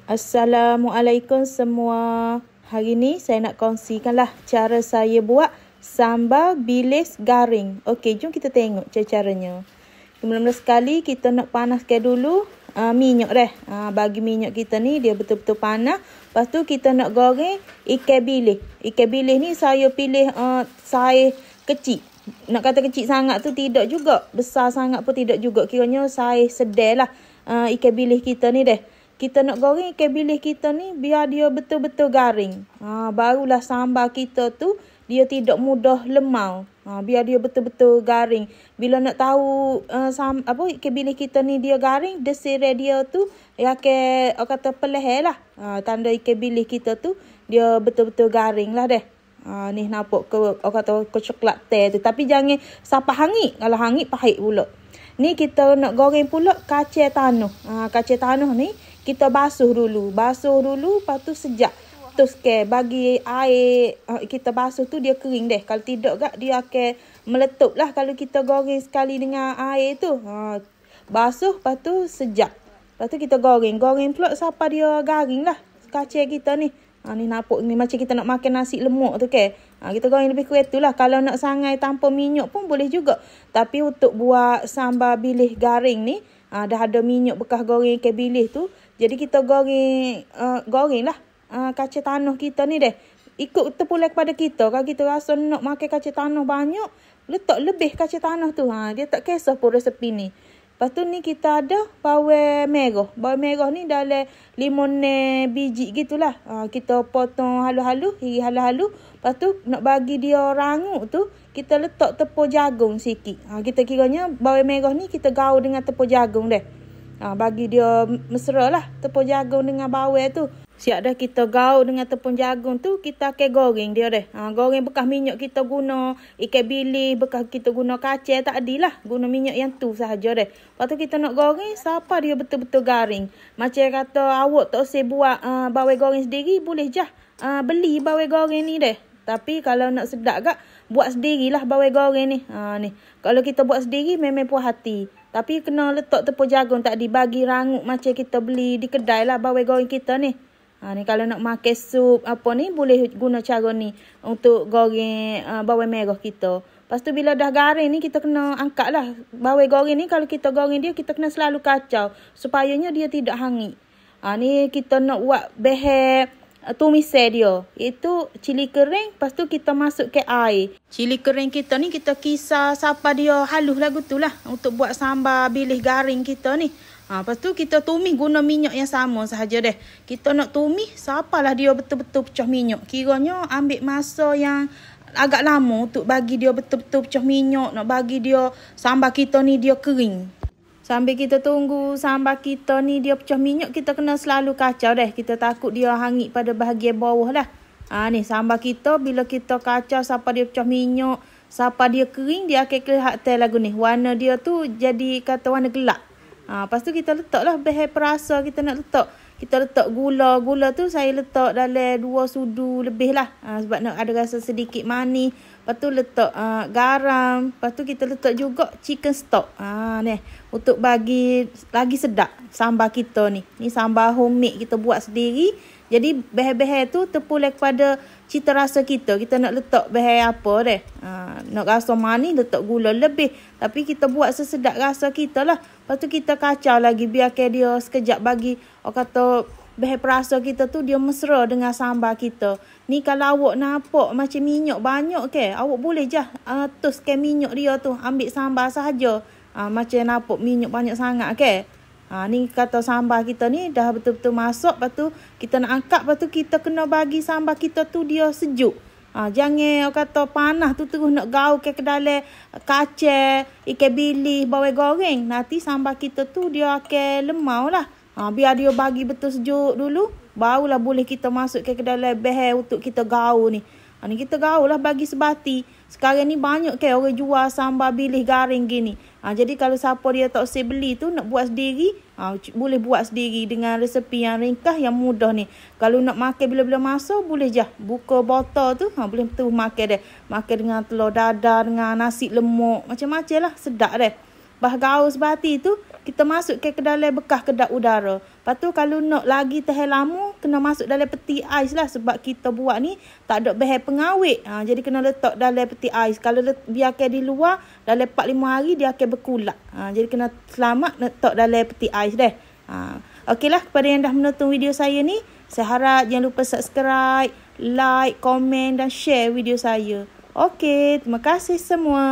Assalamualaikum semua. Hari ni saya nak kongsikanlah cara saya buat sambal bilis garing. Okey, jom kita tengok caranya. Mula-mula sekali kita nak panaskan dulu minyak dah. Bagi minyak kita ni dia betul-betul panas. Lepas tu kita nak goreng ikan bilis. Ikan bilis ni saya pilih saiz kecil. Nak kata kecil sangat tu tidak juga. Besar sangat pun tidak juga. Kiranya saiz sedang lah ikan bilis kita ni dah. Kita nak goreng ikan bilis kita ni biar dia betul-betul garing. Barulah sambal kita tu dia tidak mudah lemau. Biar dia betul-betul garing. Bila nak tahu ikan bilis kita ni dia garing, desire dia tu akan kata peleh lah. Tanda ikan bilis kita tu dia betul-betul garing lah deh. Ni nampak ke coklat teh tu. Tapi jangan sampai hangit. Kalau hangit pahit pula. Ni kita nak goreng pula kacang tanah. Kacang tanah ni kita basuh dulu. Lepas tu sejak. Terus bagi air kita basuh tu dia kering deh. Kalau tidak gak dia akan meletup lah kalau kita goreng sekali dengan air tu. Basuh lepas tu sejak. Lepas tu kita goreng. Goreng pula sampai dia garing lah kacang kita ni. Ni nampak ni macam kita nak makan nasi lemak tu ke. Kita goreng lebih kurang tu lah. Kalau nak sangai tanpa minyak pun boleh juga. Tapi untuk buat sambal bilis garing ni, dah ada minyak bekas goreng ikan bilis tu. Jadi kita goreng lah kacang tanah kita ni deh. Ikut terpulang kepada kita. Kalau kita rasa nak makan kacang tanah banyak, letak lebih kacang tanah tu. Dia tak kisah pun resepi ni. Lepas tu ni kita ada bawang merah. Bawang merah ni dalam 5 biji gitulah. Kita potong halus-halus, iri halus-halus. Lepas tu nak bagi dia rangup tu, kita letak tepung jagung sikit. Kita kiranya bawang merah ni kita gaul dengan tepung jagung deh. Bagi dia mesra lah tepung jagung dengan bawang tu. Siap dah kita gaul dengan tepung jagung tu, kita akan goreng dia deh. Goreng bekas minyak kita guna ikan bilis, bekas kita guna kacang, tak adilah. Guna minyak yang tu sahaja deh. Lepas tu kita nak goreng sampai dia betul-betul garing. Macam kata awak tak usah buat bawang goreng sendiri, boleh je beli bawang goreng ni deh. Tapi kalau nak sedap gak, buat sendirilah bawang goreng ni. Ni. Kalau kita buat sendiri memang puas hati. Tapi kena letak tepung jagung tak dibagi rangup macam kita beli di kedai lah bawang goreng kita ni. Ni kalau nak makan sup apa ni boleh guna cara ni untuk goreng bawang merah kita. Lepas tu bila dah garing ni kita kena angkat lah. Bawang goreng ni kalau kita goreng dia kita kena selalu kacau supayanya dia tidak hangit. Ni kita nak buat bahan tumisan dia. Itu cili kering, lepas tu kita masuk ke air. Cili kering kita ni kita kisar sampai dia halus lagu tu lah untuk buat sambal bilis garing kita ni. Lepas tu kita tumis guna minyak yang sama sahaja deh. Kita nak tumis sampailah dia betul-betul pecah minyak. Kiranya ambil masa yang agak lama untuk bagi dia betul-betul pecah minyak. Nak bagi dia sambal kita ni dia kering. Sambil kita tunggu sambal kita ni dia pecah minyak, kita kena selalu kacau deh. Kita takut dia hangit pada bahagian bawah lah. Ni sambal kita bila kita kacau sampai dia pecah minyak, sampai dia kering, dia akan kelihatan lagu ni. Warna dia tu jadi kata warna gelap. Lepas tu kita letaklah bahan perasa kita nak letak. Kita letak gula. Gula tu saya letak dalam 2 sudu lebih lah. Sebab nak ada rasa sedikit manis. Lepas tu letak garam. Lepas tu kita letak juga chicken stock. Ni untuk bagi lagi sedap sambal kita ni. Ni sambal homemade kita buat sendiri. Jadi bahan-bahan tu terpulang kepada cita rasa kita. Kita nak letak bahan apa deh. Nak rasa manis letak gula lebih. Tapi kita buat sesedap rasa kita lah. Lepas tu kita kacau lagi biarkan dia sekejap bagi kata bahan perasa kita tu dia mesra dengan sambal kita. Ni kalau awak nampak macam minyak banyak ke, awak boleh je tuskan minyak dia tu. Ambil sambal sahaja. Macam nampak minyak banyak sangat ke. Ni kata sambal kita ni dah betul-betul masak. Lepas tu kita nak angkat. Lepas tu kita kena bagi sambal kita tu dia sejuk. Jangan kata panas tu terus nak gaul ke dalam kacang, ikan bilis, bawang goreng. Nanti sambal kita tu dia akan lemau lah. Biar dia bagi betul sejuk dulu. Barulah boleh kita masuk ke dalam bahan untuk kita gaul ni. Ni kita gaul lah bagi sebati. Sekarang ni banyak ke orang jual sambal bilis garing gini. Jadi kalau siapa dia tak usah beli tu nak buat sendiri, boleh buat sendiri dengan resepi yang ringkas yang mudah ni. Kalau nak makan bila-bila masa boleh je buka botol tu, boleh betul makan deh. Makan dengan telur dadar, dengan nasi lemak, macam-macam lah sedap deh. Bah gaul sebati tu kita masuk ke dalam bekas kedap udara. Lepas tu kalau nak lagi tahan lama, kena masuk dalam peti ais lah. Sebab kita buat ni tak ada bahan pengawet. Jadi kena letak dalam peti ais. Kalau biarkan di luar, dalam 4-5 hari dia akan berkulak. Jadi kena selamat letak dalam peti ais deh. Okeylah, kepada yang dah menonton video saya ni, saya harap jangan lupa subscribe, like, komen dan share video saya. Okey, terima kasih semua.